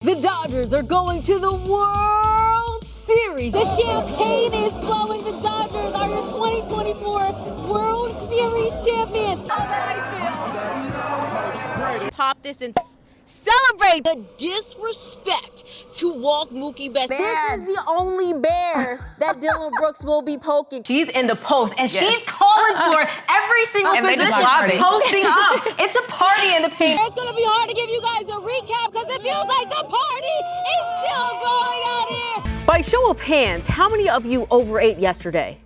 The Dodgers are going to the World Series. The champagne is flowing. The Dodgers are your 2024 World Series champions. Pop this and celebrate the disrespect to walk Mookie Betts. This is the only bear that Dylan Brooks will be poking. She's in the post, and she's calling for every single position, posting up. It's a party in the paint. It's going to be hard to give you guys a recap because it feels like the party is still going out here. By show of hands, how many of you overate yesterday?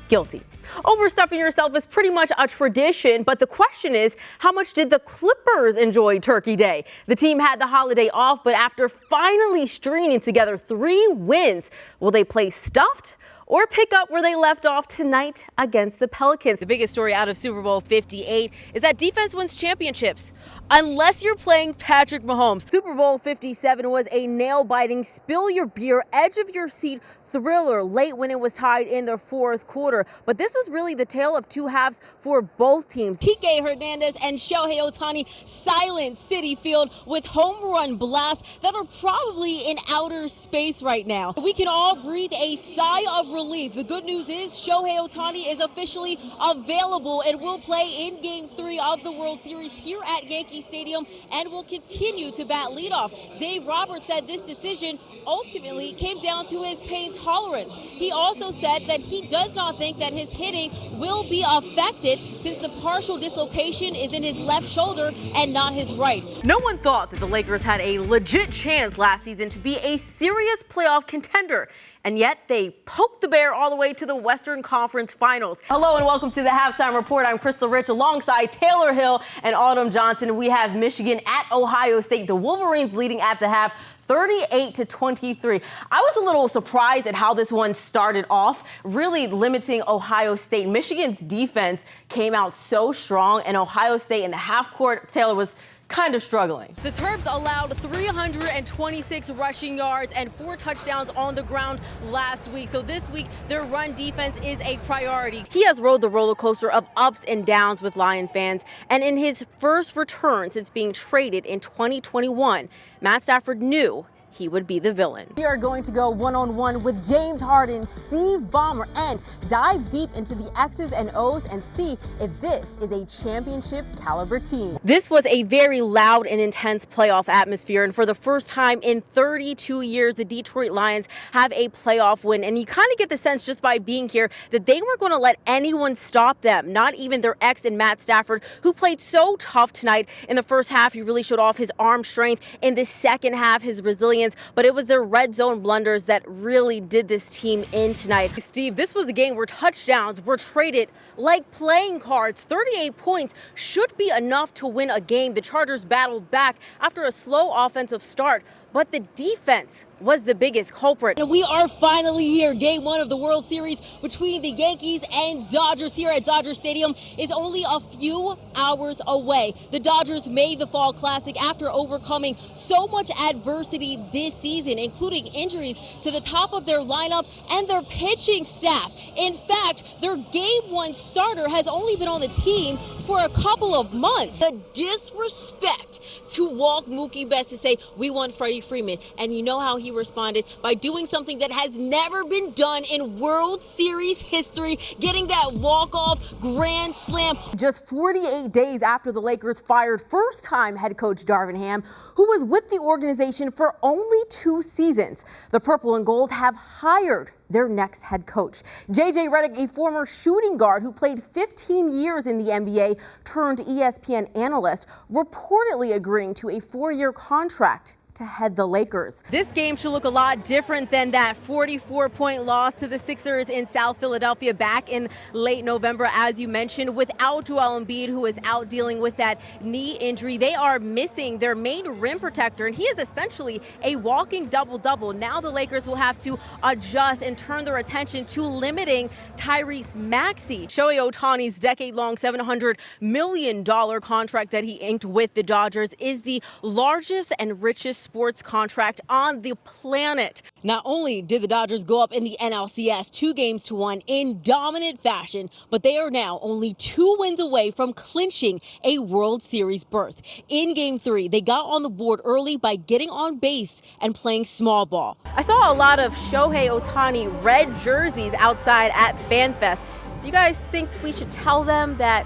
Guilty. Overstuffing yourself is pretty much a tradition, but the question is, how much did the Clippers enjoy Turkey Day? The team had the holiday off, but after finally stringing together 3 wins, will they play stuffed or pick up where they left off tonight against the Pelicans? The biggest story out of Super Bowl 58 is that defense wins championships, unless you're playing Patrick Mahomes. Super Bowl 57 was a nail-biting, spill your beer, edge of your seat thriller late when it was tied in the fourth quarter. But this was really the tale of two halves for both teams. Kike Hernandez and Shohei Ohtani silent Citi Field with home run blasts that are probably in outer space right now. We can all breathe a sigh of relief. The good news is Shohei Ohtani is officially available and will play in Game 3 of the World Series here at Yankee Stadium and will continue to bat leadoff. Dave Roberts said this decision ultimately came down to his pain tolerance. He also said that he does not think that his hitting will be affected since the partial dislocation is in his left shoulder and not his right. No one thought that the Lakers had a legit chance last season to be a serious playoff contender, and yet they poked the bear all the way to the Western Conference Finals. Hello and welcome to the Halftime Report. I'm Krystle Rich alongside Taylor Hill and Autumn Johnson. We have Michigan at Ohio State. The Wolverines leading at the half, 38-23. I was a little surprised at how this one started off, really limiting Ohio State. Michigan's defense came out so strong, and Ohio State in the half court, Taylor, was kind of struggling. The Terps allowed 326 rushing yards and 4 touchdowns on the ground last week. So this week, their run defense is a priority. He has rode the roller coaster of ups and downs with Lion fans, and in his first return since being traded in 2021, Matt Stafford knew he would be the villain. We are going to go one-on-one with James Harden, Steve Ballmer, and dive deep into the X's and O's and see if this is a championship caliber team. This was a very loud and intense playoff atmosphere, and for the first time in 32 years, the Detroit Lions have a playoff win, and you kind of get the sense just by being here that they weren't going to let anyone stop them, not even their ex and Matt Stafford, who played so tough tonight. In the first half, he really showed off his arm strength. In the second half, his resilience. But it was their red zone blunders that really did this team in tonight. Steve, this was a game where touchdowns were traded like playing cards. 38 points should be enough to win a game. The Chargers battled back after a slow offensive start, but the defense was the biggest culprit. And we are finally here. Day 1 of the World Series between the Yankees and Dodgers here at Dodger Stadium is only a few hours away. The Dodgers made the Fall Classic after overcoming so much adversity this season, including injuries to the top of their lineup and their pitching staff. In fact, their Game 1 starter has only been on the team for a couple of months. The disrespect to walk Mookie Betts to say, we want Freddie Freeman. And you know how he responded? By doing something that has never been done in World Series history, getting that walk-off grand slam. Just 48 days after the Lakers fired first-time head coach Darvin Ham, who was with the organization for only 2 seasons. The Purple and Gold have hired their next head coach. J.J. Redick, a former shooting guard who played 15 years in the NBA, turned ESPN analyst, reportedly agreeing to a 4-year contract to head the Lakers. This game should look a lot different than that 44-point loss to the Sixers in South Philadelphia back in late November, as you mentioned, without Joel Embiid, who is out dealing with that knee injury. They are missing their main rim protector, and he is essentially a walking double-double. Now the Lakers will have to adjust and turn their attention to limiting Tyrese Maxey. Shohei Ohtani's decade-long $700 million contract that he inked with the Dodgers is the largest and richest sports contract on the planet. Not only did the Dodgers go up in the NLCS 2-1 in dominant fashion, but they are now only 2 wins away from clinching a World Series berth. In Game 3, they got on the board early by getting on base and playing small ball. I saw a lot of Shohei Ohtani red jerseys outside at FanFest. Do you guys think we should tell them that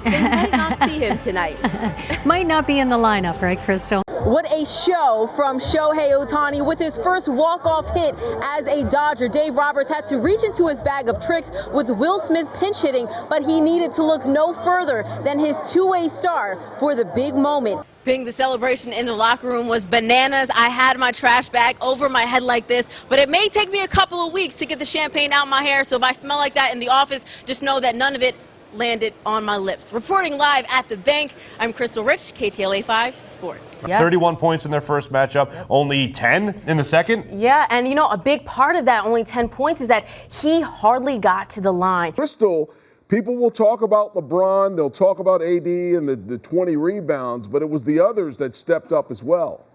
they might not see him tonight? Might not be in the lineup, right, Krystle? What a show from Shohei Ohtani with his first walk-off hit as a Dodger. Dave Roberts had to reach into his bag of tricks with Will Smith pinch hitting, but he needed to look no further than his two-way start for the big moment. Ping, the celebration in the locker room was bananas. I had my trash bag over my head like this, but it may take me a couple of weeks to get the champagne out my hair, so if I smell like that in the office, just know that none of it landed on my lips. Reporting live at the bank, I'm Krystle Rich, KTLA 5 Sports. 31 points in their first matchup, only 10 in the second. Yeah, and you know, a big part of that, only 10 points, is that he hardly got to the line. Krystle, people will talk about LeBron, they'll talk about AD and the 20 rebounds, but it was the others that stepped up as well.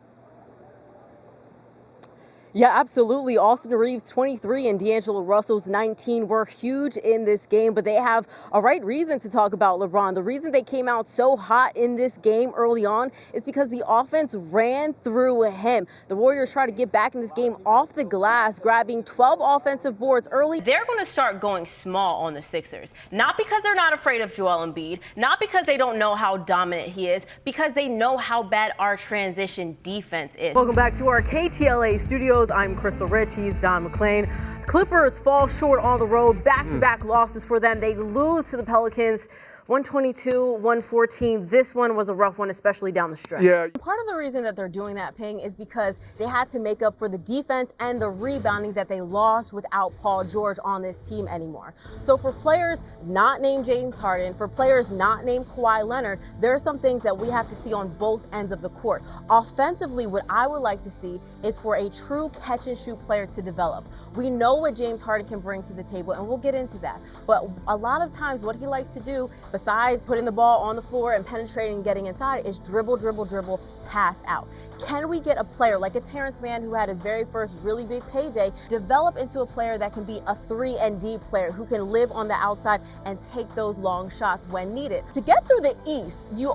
Yeah, absolutely. Austin Reeves' 23 and D'Angelo Russell's 19 were huge in this game, but they have a right reason to talk about LeBron. The reason they came out so hot in this game early on is because the offense ran through him. The Warriors try to get back in this game off the glass, grabbing 12 offensive boards early. They're going to start going small on the Sixers, not because they're not afraid of Joel Embiid, not because they don't know how dominant he is, because they know how bad our transition defense is. Welcome back to our KTLA studios. I'm Krystle Rich. He's Don McClain. Clippers fall short on the road. Back-to-back losses for them. They lose to the Pelicans 122-114. This one was a rough one, especially down the stretch. Yeah. Part of the reason that they're doing that, Ping, is because they had to make up for the defense and the rebounding that they lost without Paul George on this team anymore. So for players not named James Harden, for players not named Kawhi Leonard, there are some things that we have to see on both ends of the court. Offensively, what I would like to see is for a true catch-and-shoot player to develop. We know what James Harden can bring to the table, and we'll get into that. But a lot of times what he likes to do, besides putting the ball on the floor and penetrating and getting inside, is dribble, dribble, dribble, pass out. Can we get a player like a Terrence Mann, who had his very first really big payday, develop into a player that can be a 3-and-D player who can live on the outside and take those long shots when needed? To get through the East, you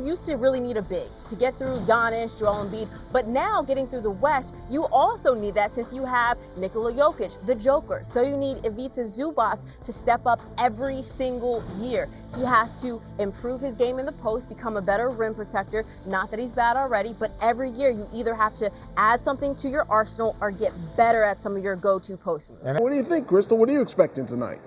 used to really need a big to get through Giannis, Joel Embiid, but now getting through the West, you also need that since you have Nikola Jokic, the Joker. So you need Ivica Zubac to step up every single year. He has to improve his game in the post, become a better rim protector. Not that he's bad already, but every year you either have to add something to your arsenal or get better at some of your go-to post moves. What do you think, Krystle? What are you expecting tonight?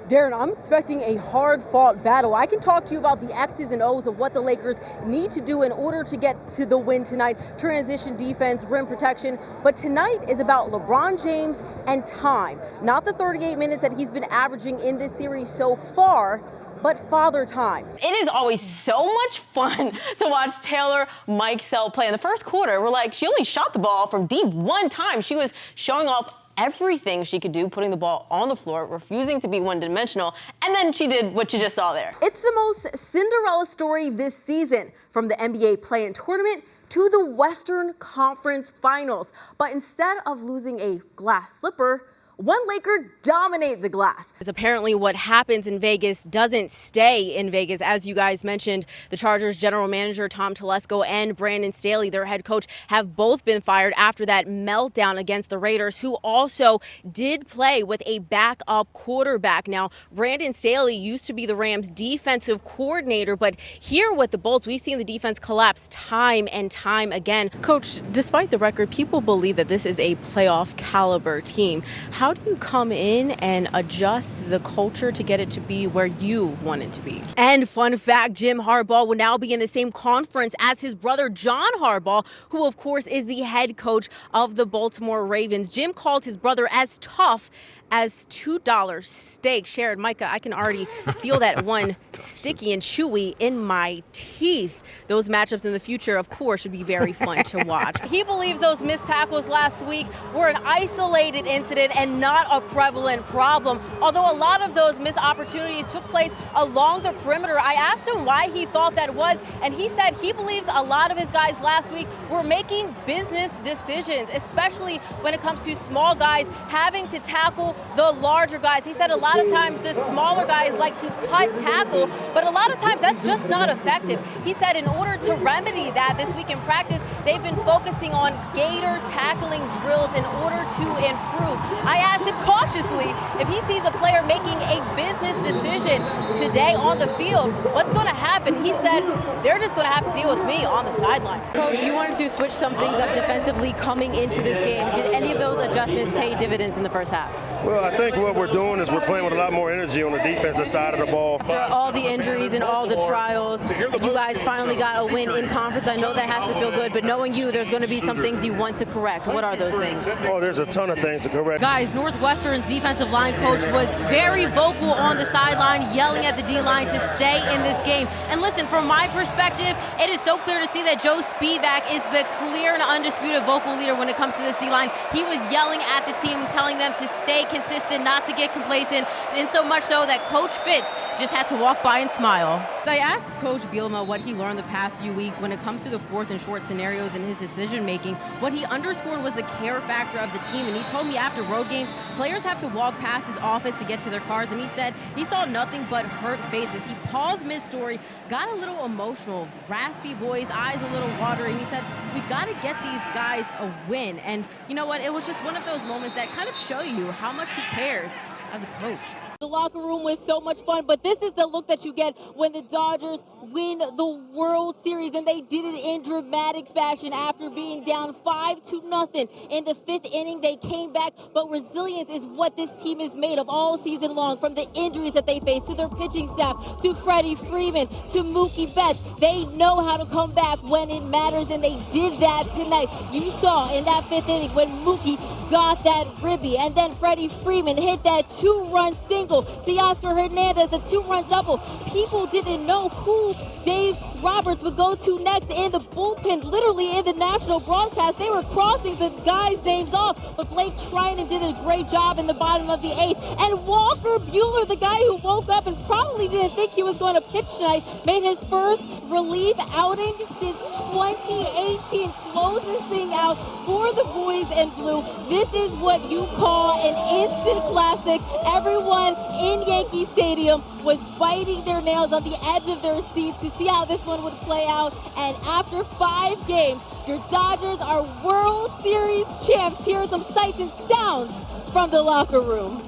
Darren, I'm expecting a hard-fought battle. I can talk to you about the X's and O's of what the Lakers need to do in order to get to the win tonight. Transition defense, rim protection. But tonight is about LeBron James and time. Not the 38 minutes that he's been averaging in this series so far, but father time. It is always so much fun to watch Taylor Mikesell play. In the first quarter, we're like, she only shot the ball from deep one time. She was showing off everything she could do, putting the ball on the floor, refusing to be one-dimensional, and then she did what you just saw there. It's the most Cinderella story this season, from the NBA play-in tournament to the Western Conference Finals. But instead of losing a glass slipper, one Laker dominated the glass. Apparently what happens in Vegas doesn't stay in Vegas. As you guys mentioned, the Chargers general manager Tom Telesco and Brandon Staley, their head coach, have both been fired after that meltdown against the Raiders, who also did play with a backup quarterback. Now, Brandon Staley used to be the Rams defensive coordinator, but here with the Bolts, we've seen the defense collapse time and time again. Coach, despite the record, people believe that this is a playoff caliber team. How do you come in and adjust the culture to get it to be where you want it to be? And fun fact, Jim Harbaugh will now be in the same conference as his brother John Harbaugh, who of course is the head coach of the Baltimore Ravens. Jim called his brother as tough as $2 steak. Sharon, Micah, I can already feel that one sticky and chewy in my teeth. Those matchups in the future, of course, should be very fun to watch. He believes those missed tackles last week were an isolated incident and not a prevalent problem. Although a lot of those missed opportunities took place along the perimeter, I asked him why he thought that was, and he said he believes a lot of his guys last week were making business decisions, especially when it comes to small guys having to tackle the larger guys. He said a lot of times the smaller guys like to cut tackle, but a lot of times that's just not effective. He said in order to remedy that this week in practice, they've been focusing on gator tackling drills in order to improve. I asked him cautiously if he sees a player making a business decision today on the field, what's going to happen? He said they're just going to have to deal with me on the sideline. Coach, you wanted to switch some things up defensively coming into this game. Did any of those adjustments pay dividends in the first half? Well, I think what we're doing is we're playing with a lot more energy on the defensive side of the ball. After all the injuries and all the trials, you guys finally got a win in conference. I know that has to feel good, but knowing you, there's going to be some things you want to correct. What are those things? Oh, there's a ton of things to correct. Guys, Northwestern's defensive line coach was very vocal on the sideline, yelling at the D-line to stay in this game. And listen, from my perspective, it is so clear to see that Joe Spivak is the clear and undisputed vocal leader when it comes to this D-line. He was yelling at the team, telling them to stay consistent, not to get complacent, and so much so that Coach Fitz just had to walk by and smile. I asked Coach Bielema what he learned the past few weeks when it comes to the 4th and short scenarios in his decision-making. What he underscored was the care factor of the team, and he told me after road games, players have to walk past his office to get to their cars, and he said he saw nothing but hurt faces. He paused mid-story, got a little emotional, raspy voice, eyes a little watery, and he said, we've got to get these guys a win. And you know what? It was just one of those moments that kind of show you how much he cares as a coach. The locker room was so much fun, but this is the look that you get when the Dodgers win the World Series, and they did it in dramatic fashion after being down 5-0 in the 5th inning. They came back, but resilience is what this team is made of all season long, from the injuries that they face to their pitching staff, to Freddie Freeman, to Mookie Betts. They know how to come back when it matters, and they did that tonight. You saw in that 5th inning when Mookie got that ribby, and then Freddie Freeman hit that 2-run single. Teoscar Hernandez, a 2-run double. People didn't know who Dave Roberts would go to next in the bullpen. Literally in the national broadcast, they were crossing the guys' names off, but Blake Trinan did a great job in the bottom of the 8th. And Walker Buehler, the guy who woke up and probably didn't think he was going to pitch tonight, made his first relief outing since 2018. Closed this thing out for the boys in blue. This is what you call an instant classic. Everyone in Yankee Stadium was biting their nails on the edge of their seats to see how this one would play out. And after 5 games, your Dodgers are World Series champs. Here are some sights and sounds from the locker room.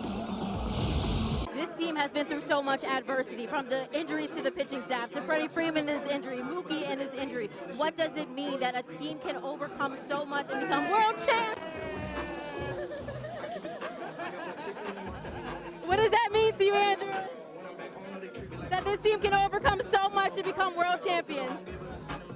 This team has been through so much adversity, from the injuries to the pitching staff, to Freddie Freeman and his injury, Mookie and his injury. What does it mean that a team can overcome so much and become world champs? What does that mean to you, Andrew? That this team can overcome so much to become world champions?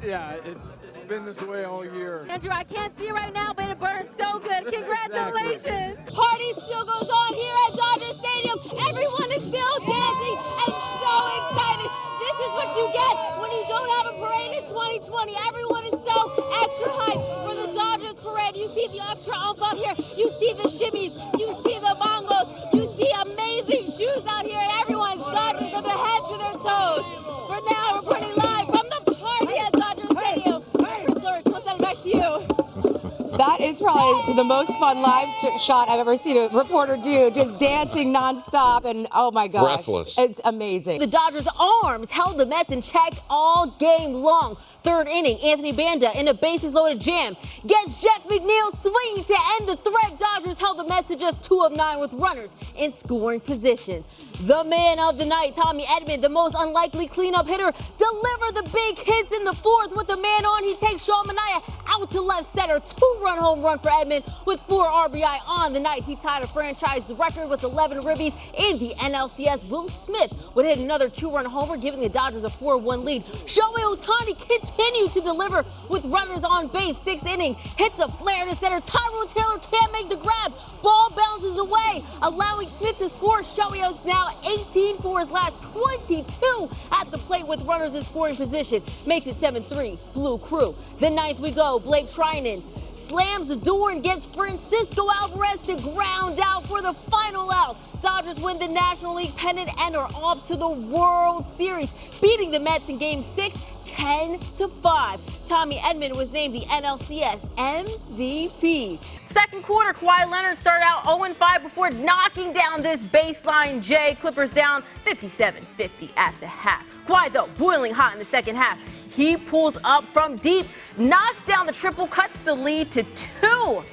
Yeah, it's been this way all year. Andrew, I can't see it right now, but it burns so good. Congratulations. Exactly. Party still goes on here at Dodger Stadium. Everyone is still dancing and so excited. This is what you get when you don't have a parade in 2020. Everyone is so extra hyped for the Dodgers parade. You see the extra ump out here. You see the shimmies. You see the bongos. You see amazing shoes out here. Everyone's Dodgers from their head to their toes. For now, reporting live from the party at Dodger Stadium. Krystle, we'll send it back to you. That is probably the most fun live shot I've ever seen a reporter do, just dancing nonstop, and oh my gosh. Breathless. It's amazing. The Dodgers' arms held the Mets in check all game long. 3rd inning, Anthony Banda in a bases-loaded jam gets Jeff McNeil swinging to end the threat. Dodgers held the Mets to just 2 of 9 with runners in scoring position. The man of the night, Tommy Edman, the most unlikely cleanup hitter, delivered the big hits in the 4th with the man on. He takes Sean Manaea out to to left center. 2-run home run for Edman with 4 RBI on the night. He tied a franchise record with 11 ribbies in the NLCS. Will Smith would hit another 2-run homer, giving the Dodgers a 4-1 lead. Shohei Ohtani continued to deliver with runners on base. 6th inning, hits a flare to center. Tyrone Taylor can't make the grab. Ball bounces away, allowing Smith to score. Shohei is now 18 for his last 22 at the plate with runners in scoring position. Makes it 7-3, Blue Crew. The 9th we go. Blake Trinan slams the door and gets Francisco Alvarez to ground out for the final out. Dodgers win the National League pennant and are off to the World Series, beating the Mets in Game 6, 10-5. Tommy Edman was named the NLCS MVP. Second quarter, Kawhi Leonard started out 0-5 before knocking down this baseline J. Clippers down 57-50 at the half. Kawhi, though, boiling hot in the second half. He pulls up from deep, knocks down the triple, cuts the lead to 2.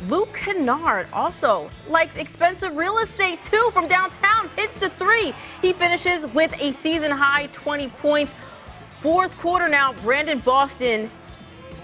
Luke Kennard also likes expensive real estate too from downtown, hits the 3. He finishes with a season-high 20 points. Fourth quarter now, Brandon Boston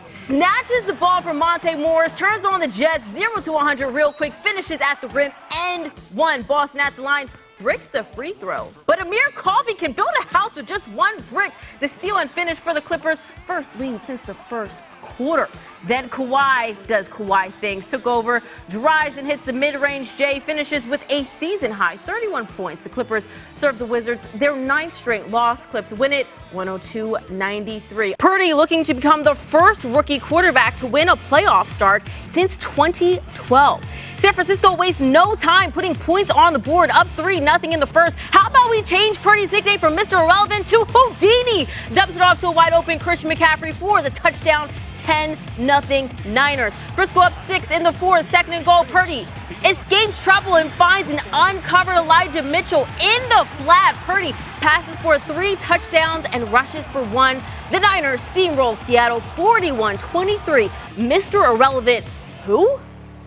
snatches the ball from Monte Morris, turns on the Jets, 0-100 real quick, finishes at the rim, and 1. Boston at the line, breaks the free throw. But Amir Coffey can build a house with just 1 brick. The steal and finish for the Clippers' first lead since the first quarter. Then Kawhi does Kawhi things, took over, drives and hits the mid-range J, finishes with a season-high 31 points. The Clippers serve the Wizards their 9th straight loss. Clips win it 102-93. Purdy looking to become the first rookie quarterback to win a playoff start since 2012. San Francisco wastes no time putting points on the board, up 3-0 in the first. How about we change Purdy's nickname from Mr. Irrelevant to Houdini? Dumps it off to a wide-open Christian McCaffrey for the touchdown. 10-0 Niners. Frisco up 6 in the 4th. 2nd and goal. Purdy escapes trouble and finds an uncovered Elijah Mitchell in the flat. Purdy passes for 3 touchdowns and rushes for 1. The Niners steamroll Seattle 41-23. Mr. Irrelevant, who?